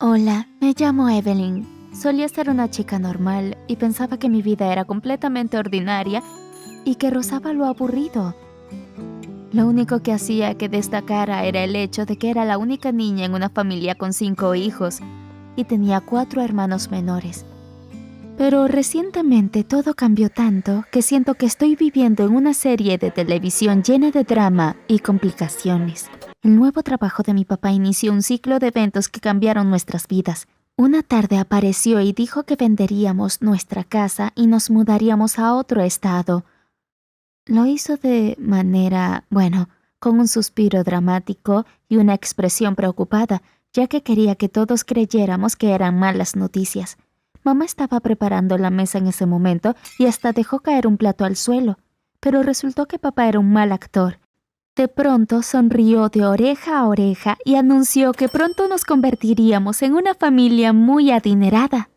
Hola, me llamo Evelyn. Solía ser una chica normal y pensaba que mi vida era completamente ordinaria y que rozaba lo aburrido. Lo único que hacía que destacara era el hecho de que era la única niña en una familia con 5 hijos y tenía 4 hermanos menores. Pero recientemente todo cambió tanto que siento que estoy viviendo en una serie de televisión llena de drama y complicaciones. El nuevo trabajo de mi papá inició un ciclo de eventos que cambiaron nuestras vidas. Una tarde apareció y dijo que venderíamos nuestra casa y nos mudaríamos a otro estado. Lo hizo de manera, con un suspiro dramático y una expresión preocupada, ya que quería que todos creyéramos que eran malas noticias. Mamá estaba preparando la mesa en ese momento y hasta dejó caer un plato al suelo, pero resultó que papá era un mal actor. De pronto sonrió de oreja a oreja y anunció que pronto nos convertiríamos en una familia muy adinerada.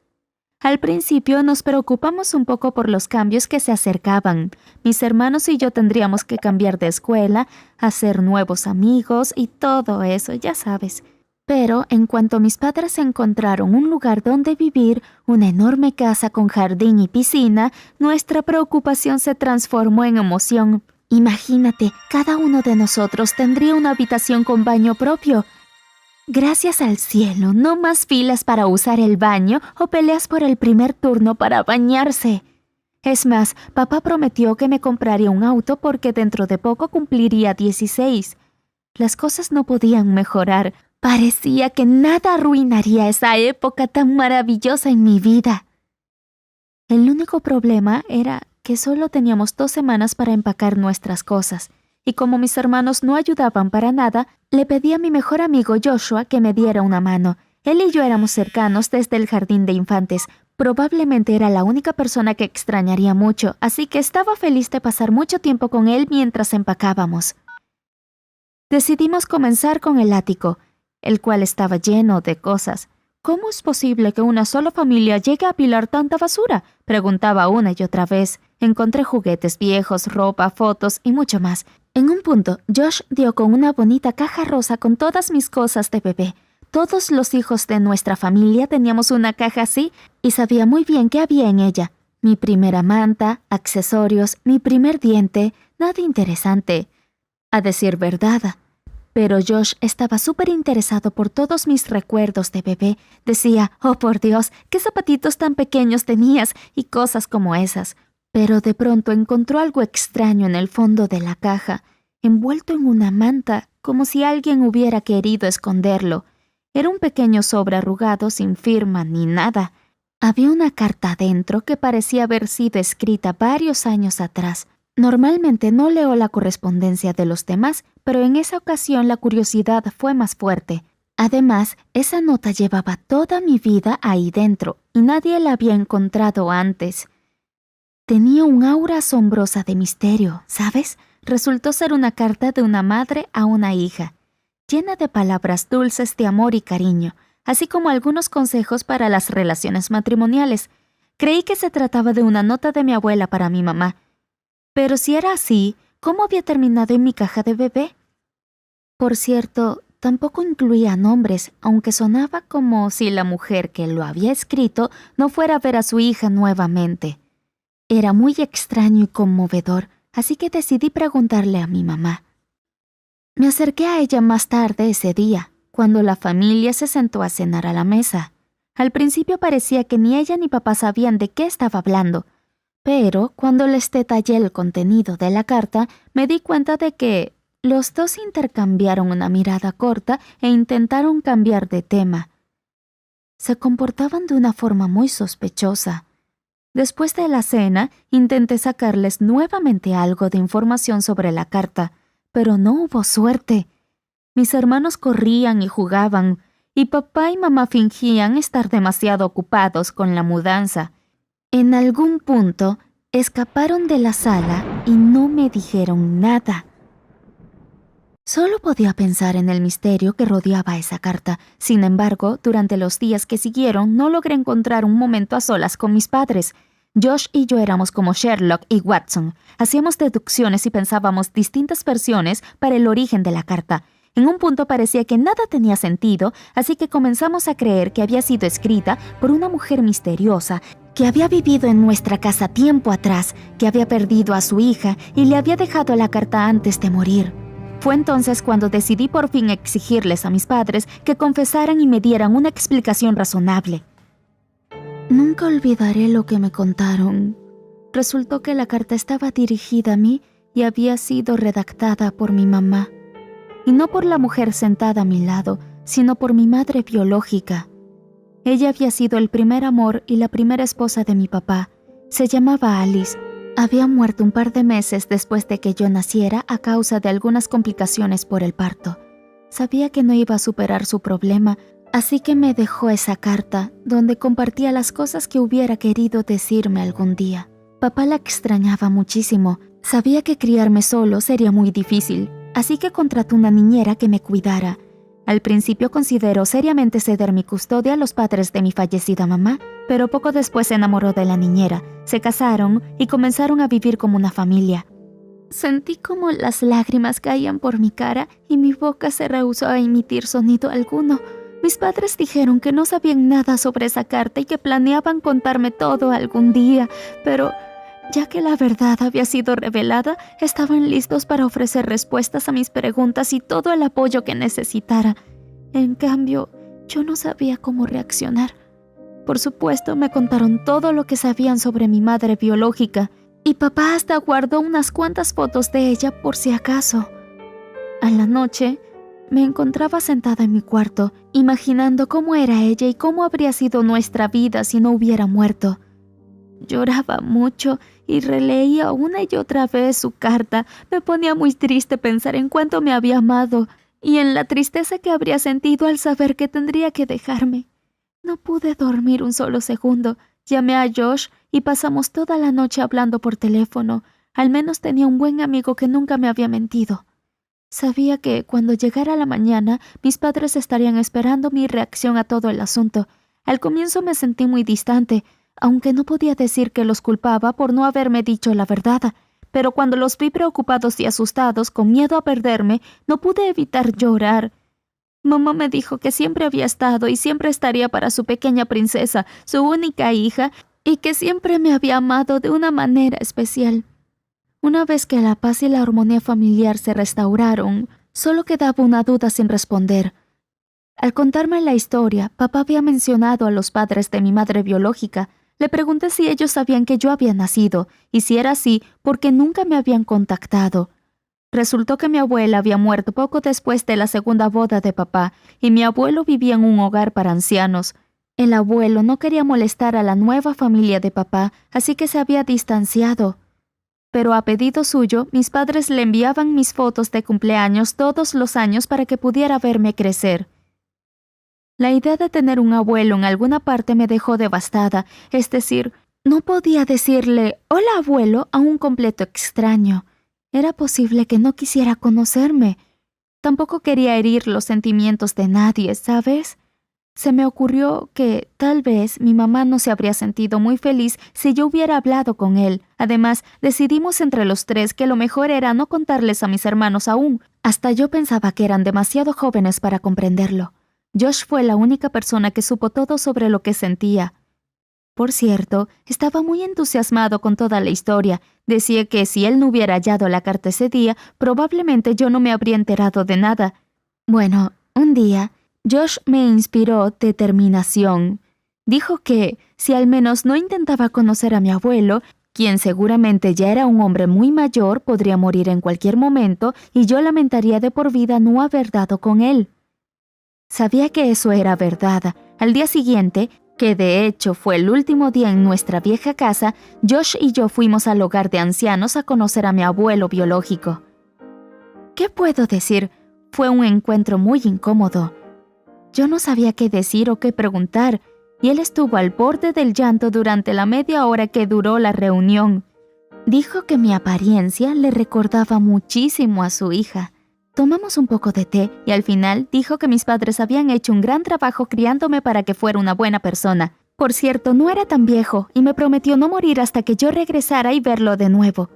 Al principio nos preocupamos un poco por los cambios que se acercaban. Mis hermanos y yo tendríamos que cambiar de escuela, hacer nuevos amigos y todo eso, ya sabes. Pero en cuanto mis padres encontraron un lugar donde vivir, una enorme casa con jardín y piscina, nuestra preocupación se transformó en emoción. Imagínate, cada uno de nosotros tendría una habitación con baño propio. Gracias al cielo, no más filas para usar el baño o peleas por el primer turno para bañarse. Es más, papá prometió que me compraría un auto porque dentro de poco cumpliría 16. Las cosas no podían mejorar. Parecía que nada arruinaría esa época tan maravillosa en mi vida. El único problema era que solo teníamos 2 semanas para empacar nuestras cosas, y como mis hermanos no ayudaban para nada, le pedí a mi mejor amigo Joshua que me diera una mano. Él y yo éramos cercanos desde el jardín de infantes. Probablemente era la única persona que extrañaría mucho, así que estaba feliz de pasar mucho tiempo con él mientras empacábamos. Decidimos comenzar con el ático, el cual estaba lleno de cosas. ¿Cómo es posible que una sola familia llegue a apilar tanta basura?, preguntaba una y otra vez. Encontré juguetes viejos, ropa, fotos y mucho más. En un punto, Josh dio con una bonita caja rosa con todas mis cosas de bebé. Todos los hijos de nuestra familia teníamos una caja así y sabía muy bien qué había en ella. Mi primera manta, accesorios, mi primer diente, nada interesante, a decir verdad. Pero Josh estaba súper interesado por todos mis recuerdos de bebé. Decía, oh por Dios, qué zapatitos tan pequeños tenías y cosas como esas. Pero de pronto encontró algo extraño en el fondo de la caja, envuelto en una manta, como si alguien hubiera querido esconderlo. Era un pequeño sobre arrugado sin firma ni nada. Había una carta adentro que parecía haber sido escrita varios años atrás. Normalmente no leo la correspondencia de los demás, pero en esa ocasión la curiosidad fue más fuerte. Además, esa nota llevaba toda mi vida ahí dentro y nadie la había encontrado antes. Tenía un aura asombrosa de misterio, ¿sabes? Resultó ser una carta de una madre a una hija, llena de palabras dulces de amor y cariño, así como algunos consejos para las relaciones matrimoniales. Creí que se trataba de una nota de mi abuela para mi mamá. Pero si era así, ¿cómo había terminado en mi caja de bebé? Por cierto, tampoco incluía nombres, aunque sonaba como si la mujer que lo había escrito no fuera a ver a su hija nuevamente. Era muy extraño y conmovedor, así que decidí preguntarle a mi mamá. Me acerqué a ella más tarde ese día, cuando la familia se sentó a cenar a la mesa. Al principio parecía que ni ella ni papá sabían de qué estaba hablando, pero cuando les detallé el contenido de la carta, me di cuenta de que los dos intercambiaron una mirada corta e intentaron cambiar de tema. Se comportaban de una forma muy sospechosa. Después de la cena, intenté sacarles nuevamente algo de información sobre la carta, pero no hubo suerte. Mis hermanos corrían y jugaban, y papá y mamá fingían estar demasiado ocupados con la mudanza. En algún punto, escaparon de la sala y no me dijeron nada. Solo podía pensar en el misterio que rodeaba esa carta. Sin embargo, durante los días que siguieron, no logré encontrar un momento a solas con mis padres. Josh y yo éramos como Sherlock y Watson. Hacíamos deducciones y pensábamos distintas versiones para el origen de la carta. En un punto parecía que nada tenía sentido, así que comenzamos a creer que había sido escrita por una mujer misteriosa que había vivido en nuestra casa tiempo atrás, que había perdido a su hija y le había dejado la carta antes de morir. Fue entonces cuando decidí por fin exigirles a mis padres que confesaran y me dieran una explicación razonable. Nunca olvidaré lo que me contaron. Resultó que la carta estaba dirigida a mí y había sido redactada por mi mamá. Y no por la mujer sentada a mi lado, sino por mi madre biológica. Ella había sido el primer amor y la primera esposa de mi papá. Se llamaba Alice. Había muerto un par de meses después de que yo naciera a causa de algunas complicaciones por el parto. Sabía que no iba a superar su problema, así que me dejó esa carta donde compartía las cosas que hubiera querido decirme algún día. Papá la extrañaba muchísimo. Sabía que criarme solo sería muy difícil, así que contrató una niñera que me cuidara. Al principio consideró seriamente ceder mi custodia a los padres de mi fallecida mamá, pero poco después se enamoró de la niñera, se casaron y comenzaron a vivir como una familia. Sentí como las lágrimas caían por mi cara y mi boca se rehusó a emitir sonido alguno. Mis padres dijeron que no sabían nada sobre esa carta y que planeaban contarme todo algún día, pero ya que la verdad había sido revelada, estaban listos para ofrecer respuestas a mis preguntas y todo el apoyo que necesitara. En cambio, yo no sabía cómo reaccionar. Por supuesto, me contaron todo lo que sabían sobre mi madre biológica, y papá hasta guardó unas cuantas fotos de ella por si acaso. A la noche, me encontraba sentada en mi cuarto, imaginando cómo era ella y cómo habría sido nuestra vida si no hubiera muerto. Lloraba mucho y releía una y otra vez su carta. Me ponía muy triste pensar en cuánto me había amado y en la tristeza que habría sentido al saber que tendría que dejarme. No pude dormir un solo segundo. Llamé a Josh y pasamos toda la noche hablando por teléfono. Al menos tenía un buen amigo que nunca me había mentido. Sabía que cuando llegara la mañana, mis padres estarían esperando mi reacción a todo el asunto. Al comienzo me sentí muy distante, aunque no podía decir que los culpaba por no haberme dicho la verdad, pero cuando los vi preocupados y asustados, con miedo a perderme, no pude evitar llorar. Mamá me dijo que siempre había estado y siempre estaría para su pequeña princesa, su única hija, y que siempre me había amado de una manera especial. Una vez que la paz y la armonía familiar se restauraron, solo quedaba una duda sin responder. Al contarme la historia, papá había mencionado a los padres de mi madre biológica. Le pregunté si ellos sabían que yo había nacido, y si era así, ¿por qué nunca me habían contactado? Resultó que mi abuela había muerto poco después de la segunda boda de papá, y mi abuelo vivía en un hogar para ancianos. El abuelo no quería molestar a la nueva familia de papá, así que se había distanciado. Pero a pedido suyo, mis padres le enviaban mis fotos de cumpleaños todos los años para que pudiera verme crecer. La idea de tener un abuelo en alguna parte me dejó devastada, es decir, no podía decirle «Hola, abuelo» a un completo extraño. Era posible que no quisiera conocerme. Tampoco quería herir los sentimientos de nadie, ¿sabes? Se me ocurrió que, tal vez, mi mamá no se habría sentido muy feliz si yo hubiera hablado con él. Además, decidimos entre los tres que lo mejor era no contarles a mis hermanos aún. Hasta yo pensaba que eran demasiado jóvenes para comprenderlo. Josh fue la única persona que supo todo sobre lo que sentía. Por cierto, estaba muy entusiasmado con toda la historia. Decía que si él no hubiera hallado la carta ese día, probablemente yo no me habría enterado de nada. Bueno, un día, Josh me inspiró determinación. Dijo que, si al menos no intentaba conocer a mi abuelo, quien seguramente ya era un hombre muy mayor, podría morir en cualquier momento y yo lamentaría de por vida no haber dado con él. Sabía que eso era verdad. Al día siguiente, que de hecho fue el último día en nuestra vieja casa, Josh y yo fuimos al hogar de ancianos a conocer a mi abuelo biológico. ¿Qué puedo decir? Fue un encuentro muy incómodo. Yo no sabía qué decir o qué preguntar, y él estuvo al borde del llanto durante la media hora que duró la reunión. Dijo que mi apariencia le recordaba muchísimo a su hija. Tomamos un poco de té y al final dijo que mis padres habían hecho un gran trabajo criándome para que fuera una buena persona. Por cierto, no era tan viejo y me prometió no morir hasta que yo regresara y verlo de nuevo.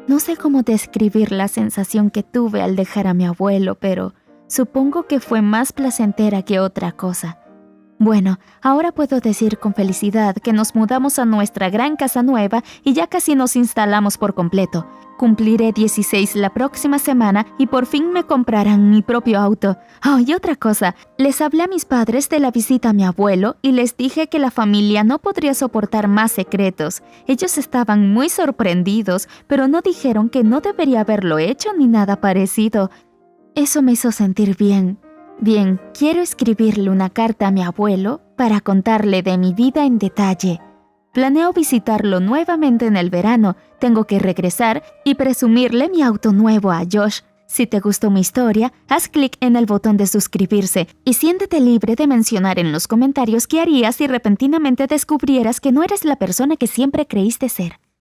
No sé cómo describir la sensación que tuve al dejar a mi abuelo, pero Supongo que fue más placentera que otra cosa. Bueno, ahora puedo decir con felicidad que nos mudamos a nuestra gran casa nueva y ya casi nos instalamos por completo. Cumpliré 16 la próxima semana y por fin me comprarán mi propio auto. Oh, y otra cosa, les hablé a mis padres de la visita a mi abuelo y les dije que la familia no podría soportar más secretos. Ellos estaban muy sorprendidos, pero no dijeron que no debería haberlo hecho ni nada parecido. Eso me hizo sentir bien. Bien, quiero escribirle una carta a mi abuelo para contarle de mi vida en detalle. Planeo visitarlo nuevamente en el verano. Tengo que regresar y presumirle mi auto nuevo a Josh. Si te gustó mi historia, haz clic en el botón de suscribirse y siéntete libre de mencionar en los comentarios qué harías si repentinamente descubrieras que no eres la persona que siempre creíste ser.